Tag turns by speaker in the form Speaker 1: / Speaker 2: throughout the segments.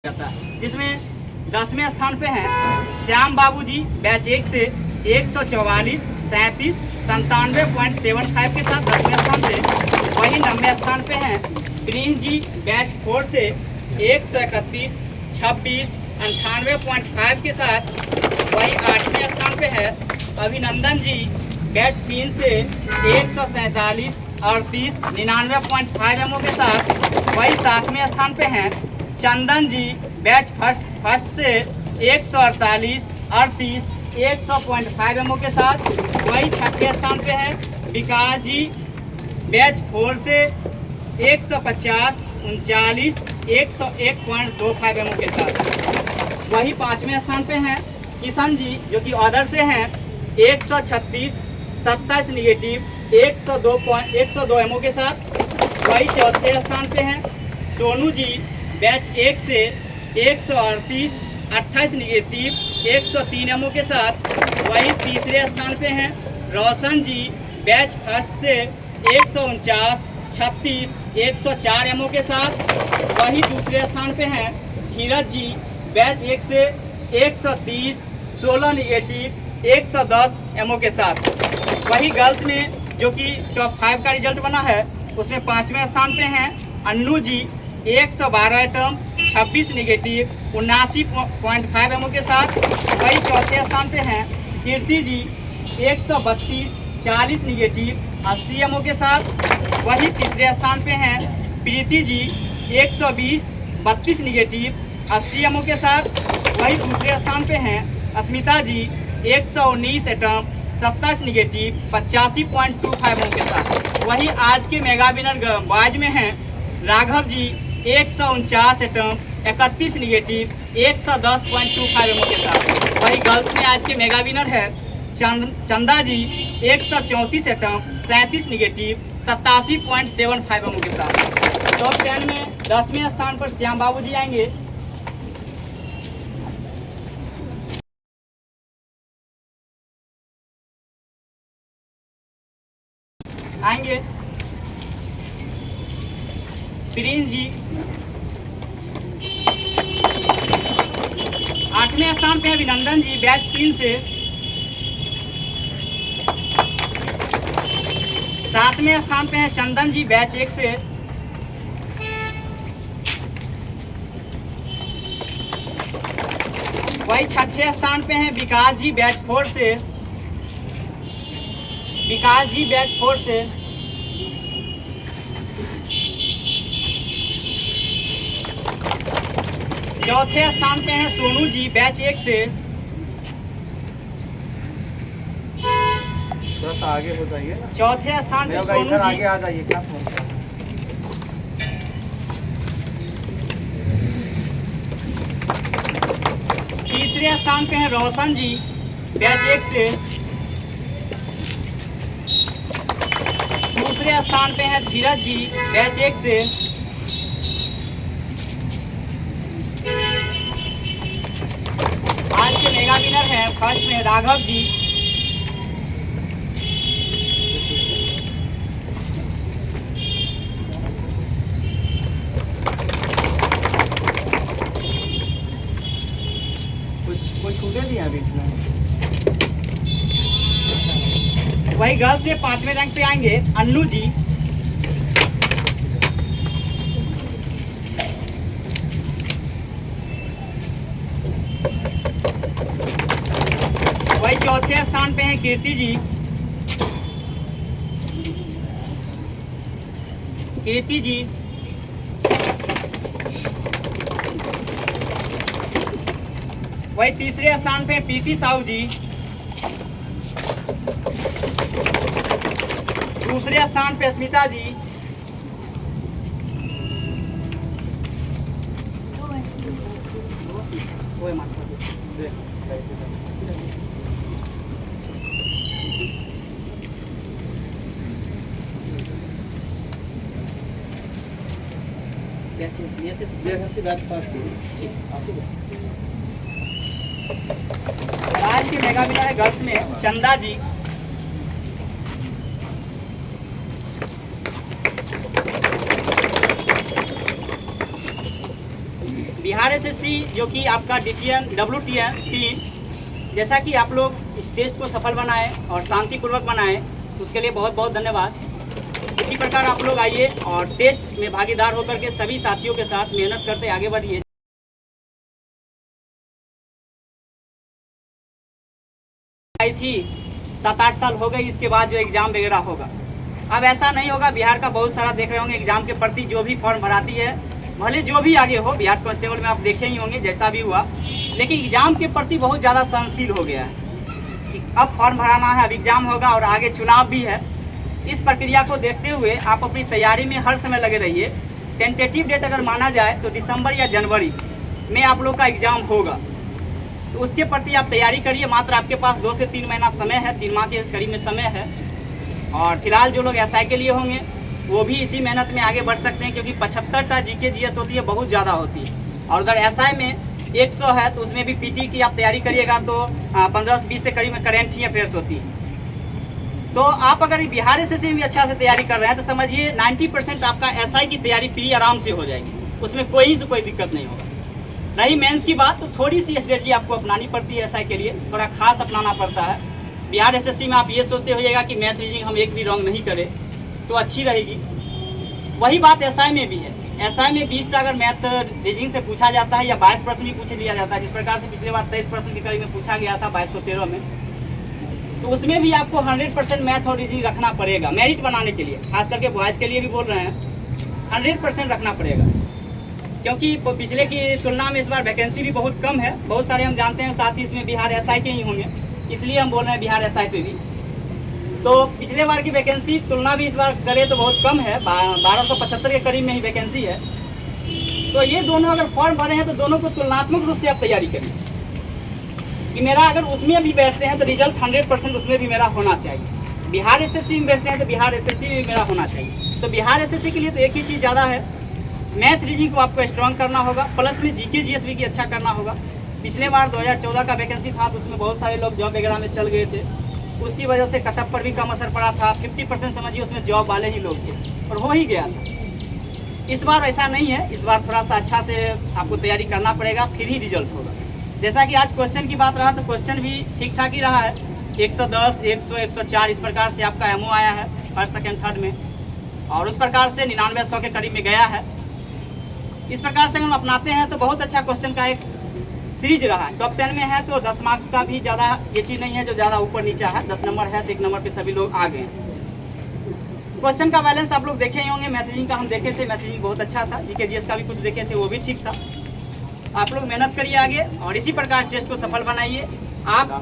Speaker 1: जाता है, जिसमें 10वें स्थान पे हैं श्याम बाबू जी बैच 1 से 144, 37, 97.75 के साथ 10वें स्थान पे। वहीं 9वें स्थान पे हैं प्रिंस जी बैच 4 से 131, 26, 98.5 के साथ। वहीं 8वें स्थान पे है अभिनंदन जी बैच 3 से 147, 38, 99.5 एमओ के साथ। वहीं 7वें स्थान पे हैं चंदन जी बैच फर्स्ट से 148, 38, 100.5 एमओ के साथ। वहीं 6वें स्थान पे है विकास जी बैच 4 से 150, 39, 101.25 एमओ के साथ। वहीं 5वें स्थान पे हैं किशन जी जो कि अदर से हैं 136, 27 निगेटिव, 102 एमओ के साथ। वहीं 4थे स्थान पे हैं सोनू जी बैच 1 से 138, 28 निगेटिव, 103 एमओ के साथ। वहीं 3रे स्थान पे हैं रोशन जी बैच फर्स्ट से 149, 36, 104 एमओ के साथ। वहीं 2रे स्थान पे हैं धीरज जी बैच 1 से 130, 16 निगेटिव, 110 एमओ के साथ। वहीं गर्ल्स में जो कि टॉप 5 का रिजल्ट बना है उसमें 5वें स्थान पे हैं अन्नू जी 112 एटम, 26 निगेटिव, 79.5 एमओ के साथ। वहीं 4थे स्थान पे हैं कीर्ति जी 132, 40 निगेटिव, 80 एमओ के साथ। वहीं 3रे स्थान पे हैं प्रीति जी 120, 32 निगेटिव, 80 एमओ के साथ। वहीं 2रे स्थान पे हैं अस्मिता जी 119 एटम, 27 निगेटिव, 85.25 एमओ के साथ। वहीं आज के मेगा विनर बॉयज में हैं Raghav ji 149 atom, 31 negative, 110.25 ammo के साथ। वहीं गर्ल्स में आज के मेगा विनर है चंदा जी 134 एटम, 37 निगेटिव, 87.75 एमओ के साथ। टॉप 10 में 10वें स्थान पर श्याम बाबू जी आएंगे। प्रिंस जी 8वें स्थान पे अभिनंदन जी बैच 3 से। 7वें स्थान पे हैं चंदन जी बैच 1 से। वही 6ठे स्थान पे हैं विकास जी बैच 4 से। विकास जी बैच 4 से। चौथे स्थान पे हैं सोनू जी बैच 1 से।
Speaker 2: थोड़ा सा आगे हो जाइए ना।
Speaker 1: चौथे स्थान पे सोनू जी
Speaker 2: आगे आ जाइए, क्या समस्या है?
Speaker 1: तीसरे स्थान पे हैं रोशन जी बैच 1 से। दूसरे स्थान पे हैं धीरज जी बैच 1 से। आज के मेगा विनर हैं फर्स्ट में राघव जी।
Speaker 2: कोई छूटे नहीं है बीच में।
Speaker 1: वही गर्ल्स में 5वें रैंक पे आएंगे अन्नू जी। वही चौथे स्थान पे हैं कीर्ति जी। कीर्ति जी वही तीसरे स्थान पे प्रीति साहू जी। दूसरे स्थान पे स्मिता जी। आज के मेगा विनर है गर्ल्स में चंदा जी। बिहार बिहार एसएससी जो कि आपका DTN WTN 3, जैसा कि आप लोग इस टेस्ट को सफल बनाएं और शांतिपूर्वक बनाएं, उसके लिए बहुत बहुत धन्यवाद। इसी प्रकार आप लोग आइए और टेस्ट में भागीदार होकर के सभी साथियों के साथ मेहनत करते आगे बढ़िए। आई थी 7-8 साल हो गए, इसके बाद जो एग्ज़ाम वगैरह होगा, अब ऐसा नहीं होगा। बिहार का बहुत सारा देख रहे होंगे एग्ज़ाम के प्रति जो भी फॉर्म भराती है, भले जो भी आगे हो, बिहार कांस्टेबल में आप देखे ही होंगे जैसा भी हुआ, लेकिन एग्ज़ाम के प्रति बहुत ज़्यादा सहनशील हो गया है कि अब फॉर्म भराना है, अब एग्ज़ाम होगा और आगे चुनाव भी है। इस प्रक्रिया को देखते हुए आप अपनी तैयारी में हर समय लगे रहिए। टेंटेटिव डेट अगर माना जाए तो दिसंबर या जनवरी में आप लोग का एग्ज़ाम होगा, तो उसके प्रति आप तैयारी करिए। मात्र आपके पास 2 से 3 महीना समय है, 3 माह के करीब में समय है। और फिलहाल जो लोग SI के लिए होंगे वो भी इसी मेहनत में आगे बढ़ सकते हैं, क्योंकि 75टा GK GS होती है, बहुत ज़्यादा होती है। और उधर SI में 100 है, तो उसमें भी PT की आप तैयारी करिएगा तो 15-20 से करीब में करेंट ही अफेयर्स होती है। तो आप अगर बिहार एसएससी में भी अच्छा से तैयारी कर रहे हैं तो समझिए 90% आपका SI की तैयारी फ्री आराम से हो जाएगी, उसमें कोई दिक्कत नहीं होगा। रही मेंस की बात, तो थोड़ी सी स्ट्रेटजी आपको अपनानी पड़ती है SI के लिए, थोड़ा खास अपनाना पड़ता है। बिहार एसएससी में आप ये सोचते होइएगा कि मैथ रीजनिंग हम एक भी रॉन्ग नहीं करें तो अच्छी रहेगी, वही बात SI में भी है। SI में 20टा अगर मैथ रीजनिंग से पूछा जाता है या 22 प्रश्न भी पूछ लिया जाता है, जिस प्रकार से पिछले बार 23 प्रश्न के करीब में पूछा गया था 2213 में, तो उसमें भी आपको 100% मैथ और रीजनिंग रखना पड़ेगा मेरिट बनाने के लिए। खास करके बॉयज़ के लिए भी बोल रहे हैं, 100% रखना पड़ेगा, क्योंकि पिछले की तुलना में इस बार वैकेंसी भी बहुत कम है। बहुत सारे हम जानते हैं साथ ही इसमें बिहार SI के ही होंगे, इसलिए हम बोल रहे हैं बिहार SI पे भी। तो पिछले बार की वैकेंसी तुलना भी इस बार करें तो बहुत कम है, 1275 के करीब में ही वैकेंसी है। तो ये दोनों अगर फॉर्म भरे हैं तो दोनों को तुलनात्मक रूप से आप तैयारी करें कि मेरा अगर उसमें भी बैठते हैं तो रिजल्ट 100% उसमें भी मेरा होना चाहिए। बिहार एसएससी में बैठते हैं तो बिहार एसएससी में मेरा होना चाहिए। तो बिहार एसएससी के लिए तो एक ही चीज़ ज़्यादा है, मैथ रीजनिंग को आपको स्ट्रॉन्ग करना होगा, प्लस में GK GS भी की अच्छा करना होगा। पिछले बार 2014 का वैकेंसी था तो उसमें बहुत सारे लोग जॉब वगैरह में चल गए थे, उसकी वजह से कटअप पर भी कम असर पड़ा था। 50% समझिए उसमें जॉब वाले ही लोग थे और हो ही गया था। इस बार ऐसा नहीं है, इस बार थोड़ा सा अच्छा से आपको तैयारी करना पड़ेगा, फिर ही रिजल्ट होगा। जैसा कि आज क्वेश्चन की बात रहा तो क्वेश्चन भी ठीक ठाक ही रहा है, 110, 100, 104 इस प्रकार से आपका MO आया है फर्स्ट सेकेंड थर्ड में, और उस प्रकार से 99-100 के करीब में गया है। इस प्रकार से हम अपनाते हैं तो बहुत अच्छा क्वेश्चन का एक सीरीज रहा है। टॉप 10 में है तो 10 मार्क्स का भी ज़्यादा ये चीज़ नहीं है जो ज़्यादा ऊपर नीचा है। 10 नंबर है तो 1 नंबर पे सभी लोग आ गए। क्वेश्चन का बैलेंस आप लोग देखे ही होंगे, मैथजिंग का हम देखे थे, मैथजिंग बहुत अच्छा था। GK GS का भी कुछ देखे थे, वो भी ठीक था। आप लोग मेहनत करिए आगे और इसी प्रकार टेस्ट को सफल बनाइए। आप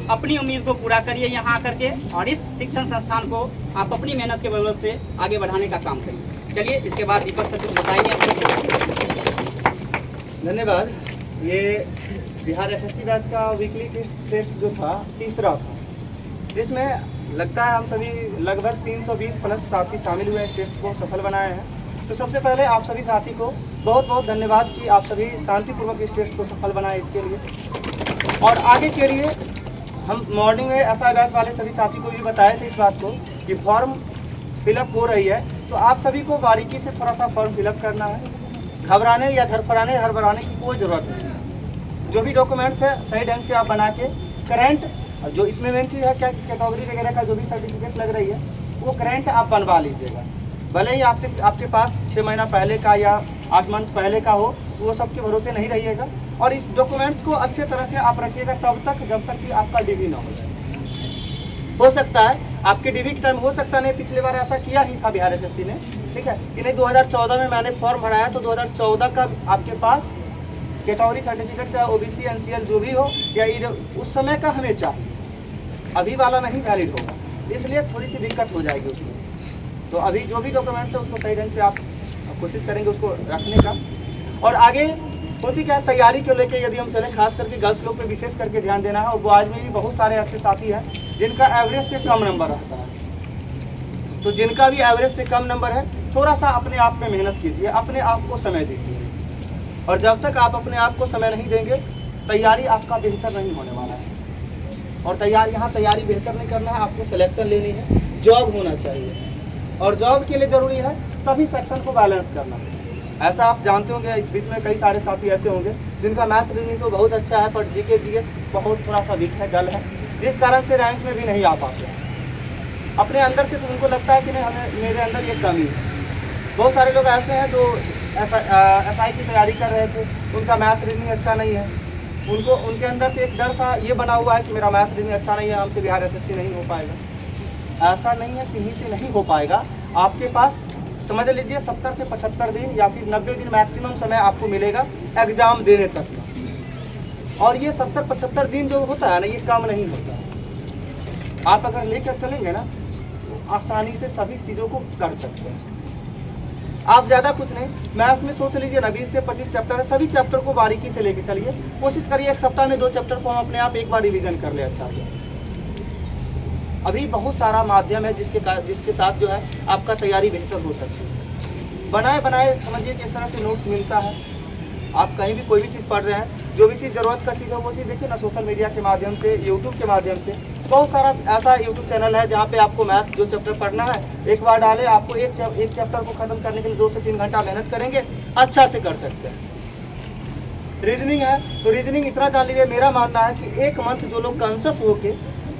Speaker 1: अपनी उम्मीद को पूरा करिए यहाँ आकर के, और इस शिक्षण संस्थान को आप अपनी मेहनत के बदौलत से आगे बढ़ाने का काम करिए। चलिए इसके बाद दीपक सर कुछ बताइए।
Speaker 2: धन्यवाद। ये बिहार एसएससी बैच का वीकली टेस्ट जो था तीसरा था, जिसमें लगता है हम सभी लगभग 320 प्लस साथी शामिल हुए इस टेस्ट को सफल बनाए हैं। तो सबसे पहले आप सभी साथी को बहुत बहुत धन्यवाद कि आप सभी शांतिपूर्वक इस टेस्ट को सफल बनाए। इसके लिए और आगे के लिए हम मॉर्निंग में SI बैच वाले सभी साथी को भी बताए थे इस बात को कि फॉर्म फिलअप हो रही है, तो आप सभी को बारीकी से थोड़ा सा फॉर्म फिलअप करना है। घबराने या धड़फड़ाने हड़बड़ाने की कोई ज़रूरत नहीं। जो भी डॉक्यूमेंट्स है सही ढंग से आप बना के करेंट, जो इसमें मेन चीज़ है क्या कैटेगरी वगैरह का जो भी सर्टिफिकेट लग रही है वो करेंट आप बनवा लीजिएगा। भले ही आपके पास 6 महीना पहले का या 8 मंथ पहले का हो, वो सबके भरोसे नहीं रहिएगा। और इस डॉक्यूमेंट्स को अच्छे तरह से आप रखिएगा तब तक जब तक कि आपका DV ना हो जाए। हो सकता है आपके DV के टाइम, हो सकता नहीं, पिछले बार ऐसा किया ही था बिहार एसएससी ने, ठीक है कि नहीं। 2014 में मैंने फॉर्म भराया तो 2014 का आपके पास कैटेगरी सर्टिफिकेट चाहे OBC NCL जो भी हो या उस समय का हमें चाहिए, अभी वाला नहीं वैलिड होगा, इसलिए थोड़ी सी दिक्कत हो जाएगी उसमें। तो अभी जो भी डॉक्यूमेंट्स है उसको सही ढंग से आप कोशिश करेंगे उसको रखने का। और आगे होती क्या तैयारी को लेके यदि हम चले, खास करके गर्ल्स लोग पे विशेष करके ध्यान देना है। और बॉयज में भी बहुत सारे अच्छे साथी हैं जिनका एवरेज से कम नंबर रहता है, तो जिनका भी एवरेज से कम नंबर है थोड़ा सा अपने आप पे मेहनत कीजिए, अपने आप को समय दीजिए। और जब तक आप अपने आप को समय नहीं देंगे तैयारी आपका बेहतर नहीं होने वाला है। और यहाँ तैयारी बेहतर नहीं करना है, आपको सिलेक्शन लेनी है, जॉब होना चाहिए। और जॉब के लिए ज़रूरी है सभी सेक्शन को बैलेंस करना। ऐसा आप जानते होंगे, इस बीच में कई सारे साथी ऐसे होंगे जिनका मैथ्स रीजनिंग तो बहुत अच्छा है, पर जीके जीएस बहुत थोड़ा सा वीक है, डल है, जिस कारण से रैंक में भी नहीं आ पाते हैं। अपने अंदर से तो उनको लगता है कि नहीं, हमें मेरे अंदर ये कमी है। बहुत सारे लोग ऐसे हैं जो SI की तैयारी कर रहे थे, उनका मैथ रीजनिंग अच्छा नहीं है, उनके अंदर से एक डर था, ये बना हुआ है कि मेरा मैथ रीजनिंग अच्छा नहीं है, हमसे बिहार SSC नहीं हो पाएगा। ऐसा नहीं है, कहीं से नहीं हो पाएगा। आपके पास समझ लीजिए 70 से 75 दिन या फिर 90 दिन मैक्सिमम समय आपको मिलेगा एग्जाम देने तक का। और ये 70-75 दिन जो होता है ना, ये कम नहीं होता। आप अगर लेकर चलेंगे ना तो आसानी से सभी चीज़ों को कर सकते हैं। आप ज़्यादा कुछ नहीं, मैथ्स में सोच लीजिए ना 20 से 25 चैप्टर है, सभी चैप्टर को बारीकी से लेके चलिए। कोशिश करिए एक सप्ताह में 2 चैप्टर को हम अपने आप एक बार रिवीजन कर ले अच्छा से। अभी बहुत सारा माध्यम है जिसके साथ जो है आपका तैयारी बेहतर हो सकती है। बनाए समझिए कि एक तरह से नोट्स मिलता है। आप कहीं भी कोई भी चीज़ पढ़ रहे हैं, जो भी चीज़ ज़रूरत का चीज़ है वो चीज़ देखिए ना, सोशल मीडिया के माध्यम से, यूट्यूब के माध्यम से बहुत सारा ऐसा यूट्यूब चैनल है जहाँ पे आपको मैथ्स जो चैप्टर पढ़ना है एक बार डाले, आपको एक चैप्टर को ख़त्म करने के लिए 2 से 3 घंटा मेहनत करेंगे, अच्छा से कर सकते हैं। रीजनिंग है तो रीजनिंग इतना जान लीजिए, मेरा मानना है कि एक मंथ जो लोग कॉन्शस होके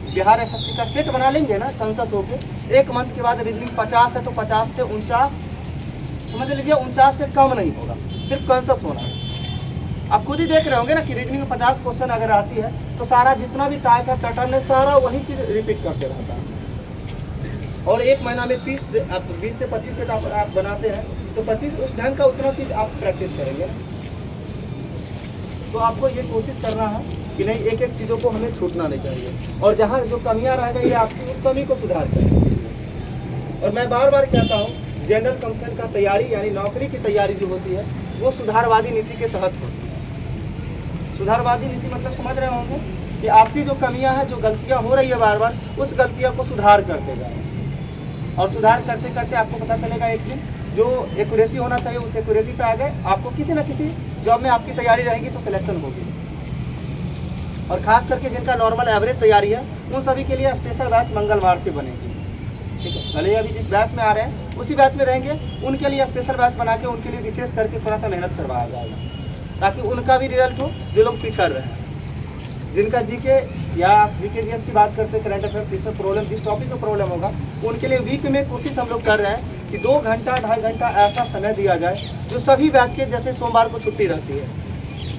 Speaker 2: बिहार SSC का सेट बना लेंगे ना, कॉन्शस होके, एक मंथ के बाद रीजनिंग 50 है तो 50 से 49, समझ लीजिए 49 से कम नहीं होगा, सिर्फ कॉन्शस होना है। आप खुद ही देख रहे होंगे ना कि रीजनिंग में 50 क्वेश्चन अगर आती है तो सारा जितना भी टाइप है पैटर्न है, सारा वही चीज़ रिपीट करते रहता है। और एक महीना में 20 से 25 सेट आप बनाते हैं तो 25 उस ढंग का उतना चीज़ आप प्रैक्टिस करेंगे। तो आपको ये कोशिश करना है कि नहीं, एक एक चीज़ों को हमें छूटना नहीं चाहिए, और जहाँ जो कमियाँ रह गई है आपकी उस कमी को सुधार करें। और मैं बार बार कहता हूँ, जनरल कमीशन का तैयारी यानी नौकरी की तैयारी जो होती है वो सुधारवादी नीति के तहत होती है। सुधारवादी नीति मतलब समझ रहे होंगे कि आपकी जो कमियां हैं, जो गलतियां हो रही है बार बार, उस गलतियों को सुधार करते जाए। और सुधार करते करते आपको पता चलेगा एक दिन जो एक्यूरेसी होना चाहिए उस एक्यूरेसी पे आ गए, आपको किसी न किसी जॉब में आपकी तैयारी रहेगी तो सिलेक्शन होगी। और खास करके जिनका नॉर्मल एवरेज तैयारी है उन सभी के लिए स्पेशल बैच मंगलवार से बनेगी, ठीक है। भले अभी जिस बैच में आ रहे हैं उसी बैच में रहेंगे, उनके लिए स्पेशल बैच बना के उनके लिए विशेष करके थोड़ा सा मेहनत करवाया जाएगा, ताकि उनका भी रिजल्ट हो जो लोग पिछड़ रहे हैं। जिनका जीके या जीके जीएस की बात करते हैं, करंट अफेयर्स, जिसमें प्रॉब्लम, जिस टॉपिक में प्रॉब्लम होगा, उनके लिए वीक में कोशिश हम लोग कर रहे हैं कि 2 घंटा 2.5 घंटा ऐसा समय दिया जाए जो सभी बैच के, जैसे सोमवार को छुट्टी रहती है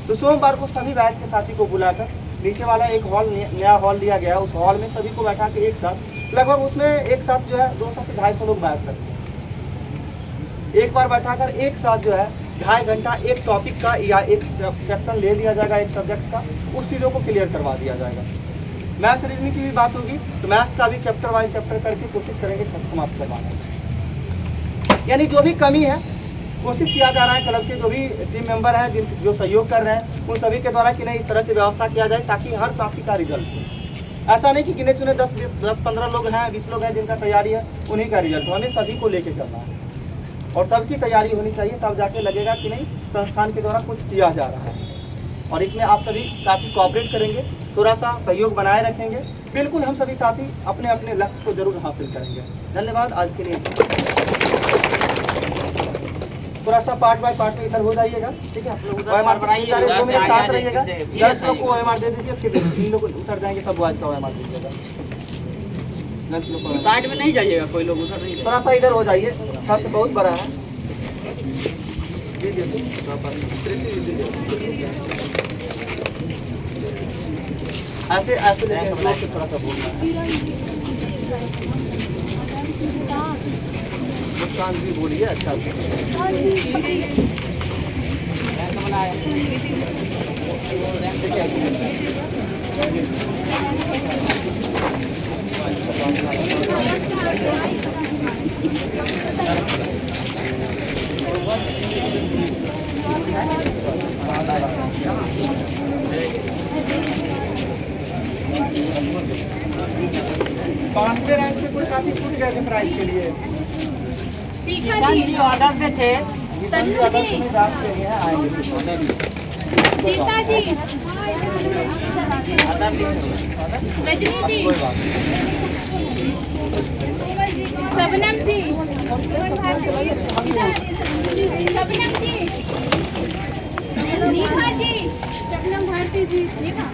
Speaker 2: तो सोमवार को सभी बैच के साथी को बुलाकर नीचे वाला एक हॉल, नया हॉल लिया गया है, उस हॉल में सभी को बैठा के एक साथ, लगभग उसमें एक साथ जो है 200 से 250 लोग बैठ सकते हैं। एक बार बैठाकर एक साथ जो है 2.5 घंटा एक टॉपिक का या एक सेक्शन ले लिया जाएगा, एक सब्जेक्ट का, उस चीज़ों को क्लियर करवा दिया जाएगा। मैथ्स रीजनिंग की भी बात होगी तो मैथ्स का भी चैप्टर वाइज चैप्टर करके कोशिश करेंगे समाप्त करवाना। यानी जो भी कमी है कोशिश किया जा रहा है, क्लब के जो भी टीम मेंबर हैं जो सहयोग कर रहे हैं उन सभी के द्वारा कि नहीं इस तरह से व्यवस्था किया जाए ताकि हर साथी का रिजल्ट हो। ऐसा नहीं कि गिने चुने 10-15 लोग हैं, 20 लोग हैं जिनका तैयारी है उन्हीं का रिजल्ट हो, हमें सभी को लेके चलना है और सबकी तैयारी होनी चाहिए, तब जाके लगेगा कि नहीं संस्थान के द्वारा कुछ किया जा रहा है। और इसमें आप सभी साथी कोऑपरेट करेंगे, थोड़ा सा सहयोग बनाए रखेंगे, बिल्कुल हम सभी साथी अपने अपने लक्ष्य को जरूर हासिल करेंगे। धन्यवाद। आज के लिए थोड़ा सा पार्ट बाय पार्ट में इधर हो जाइएगा, ठीक है। OMR बनाइए, 2 मिनट साथ रहिएगा, 10 लोग को OMR दे दीजिए, फिर 3 लोग उतर जाएंगे तब आज का OMR दीजिएगा।
Speaker 1: साइड में नहीं जाइएगा, कोई लोग उधर नहीं,
Speaker 2: थोड़ा सा इधर हो जाइए, छत बहुत बड़ा है। ऐसे ऐसे लेके थोड़ा सा बोलना है, मुस्कान भी बोलिए अच्छा से। पांचवें रैंक से कोई साथी छूट गए थे प्राइज के लिए।
Speaker 1: किसान जी ऑर्डर से थे,
Speaker 2: अगर तुम्हें दास के लिए आएंगे
Speaker 3: सीता जी, रजनी जी, कोमल जी, शबनम जी, शबनम जी, नेहा जी, शबनम भारती जी, नेहा।